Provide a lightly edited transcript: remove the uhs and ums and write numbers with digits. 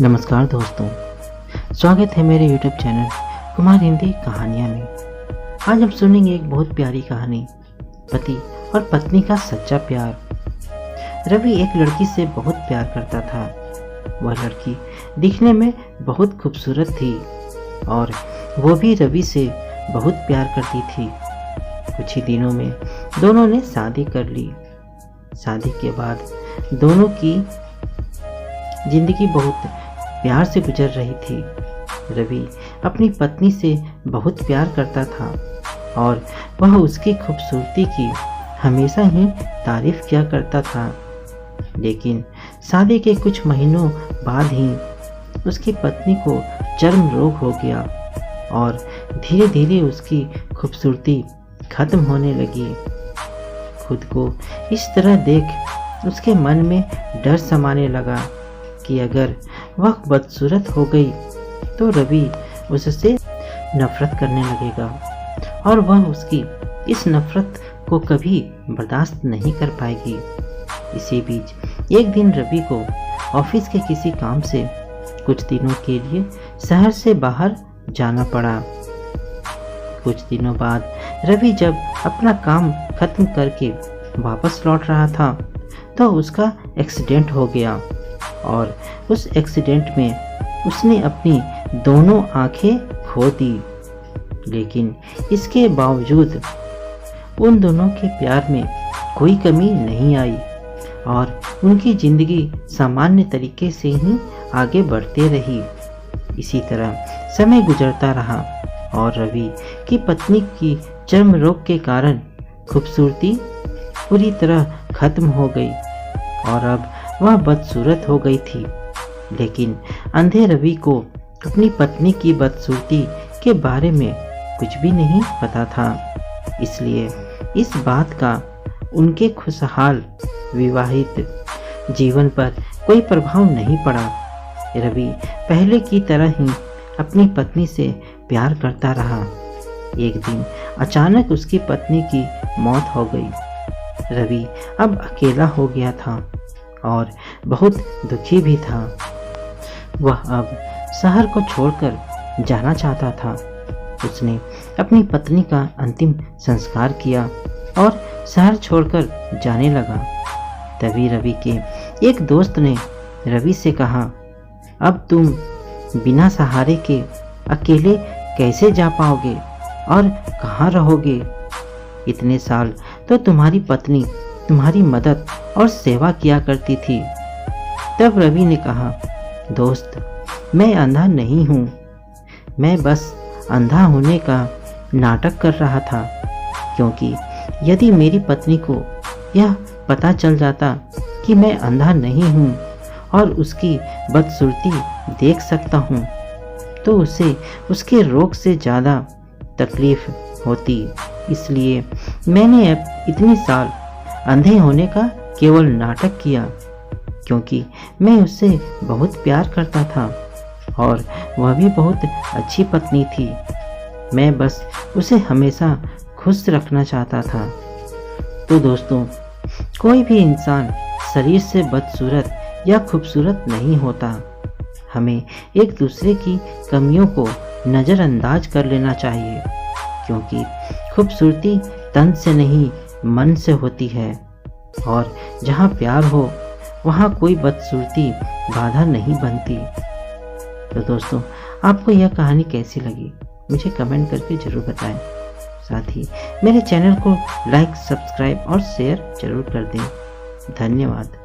नमस्कार दोस्तों, स्वागत है मेरे YouTube चैनल कुमार हिंदी कहानियाँ में। आज हम सुनेंगे एक बहुत प्यारी कहानी, पति और पत्नी का सच्चा प्यार। रवि एक लड़की से बहुत प्यार करता था। वह लड़की दिखने में बहुत खूबसूरत थी और वो भी रवि से बहुत प्यार करती थी। कुछ ही दिनों में दोनों ने शादी कर ली। शादी के बाद दोनों की जिंदगी बहुत प्यार से गुजर रही थी। रवि अपनी पत्नी से बहुत प्यार करता था और वह उसकी खूबसूरती की हमेशा ही तारीफ किया करता था। लेकिन शादी के कुछ महीनों बाद ही उसकी पत्नी को चर्म रोग हो गया और धीरे धीरे उसकी खूबसूरती खत्म होने लगी। खुद को इस तरह देख उसके मन में डर समाने लगा कि अगर वह बदसूरत हो गई तो रवि उससे नफरत करने लगेगा और वह उसकी इस नफरत को कभी बर्दाश्त नहीं कर पाएगी। इसी बीच एक दिन रवि को ऑफिस के किसी काम से कुछ दिनों के लिए शहर से बाहर जाना पड़ा। कुछ दिनों बाद रवि जब अपना काम खत्म करके वापस लौट रहा था तो उसका एक्सीडेंट हो गया और उस एक्सीडेंट में उसने अपनी दोनों आंखें खो दी। लेकिन इसके बावजूद उन दोनों के प्यार में कोई कमी नहीं आई और उनकी जिंदगी सामान्य तरीके से ही आगे बढ़ते रही। इसी तरह समय गुजरता रहा और रवि की पत्नी की चर्म रोग के कारण खूबसूरती पूरी तरह खत्म हो गई और अब वह बदसूरत हो गई थी। लेकिन अंधे रवि को अपनी पत्नी की बदसूरती के बारे में कुछ भी नहीं पता था, इसलिए इस बात का उनके खुशहाल विवाहित जीवन पर कोई प्रभाव नहीं पड़ा। रवि पहले की तरह ही अपनी पत्नी से प्यार करता रहा। एक दिन अचानक उसकी पत्नी की मौत हो गई। रवि अब अकेला हो गया था और बहुत दुखी भी था। वह अब शहर को छोड़कर जाना चाहता था। उसने अपनी पत्नी का अंतिम संस्कार किया और शहर छोड़कर जाने लगा। तभी रवि के एक दोस्त ने रवि से कहा, अब तुम बिना सहारे के अकेले कैसे जा पाओगे और कहाँ रहोगे? इतने साल तो तुम्हारी पत्नी तुम्हारी मदद और सेवा किया करती थी। तब रवि ने कहा, दोस्त, मैं अंधा नहीं हूँ, मैं बस अंधा होने का नाटक कर रहा था, क्योंकि यदि मेरी पत्नी को यह पता चल जाता कि मैं अंधा नहीं हूँ और उसकी बदसूरती देख सकता हूँ तो उसे उसके रोग से ज़्यादा तकलीफ होती। इसलिए मैंने अब इतने साल अंधे होने का केवल नाटक किया, क्योंकि मैं उससे बहुत प्यार करता था और वह भी बहुत अच्छी पत्नी थी। मैं बस उसे हमेशा खुश रखना चाहता था। तो दोस्तों, कोई भी इंसान शरीर से बदसूरत या खूबसूरत नहीं होता। हमें एक दूसरे की कमियों को नज़रअंदाज कर लेना चाहिए, क्योंकि खूबसूरती तन से नहीं मन से होती है और जहाँ प्यार हो वहाँ कोई बदसूरती बाधा नहीं बनती। तो दोस्तों, आपको यह कहानी कैसी लगी मुझे कमेंट करके ज़रूर बताएं। साथ ही मेरे चैनल को लाइक, सब्सक्राइब और शेयर जरूर कर दें। धन्यवाद।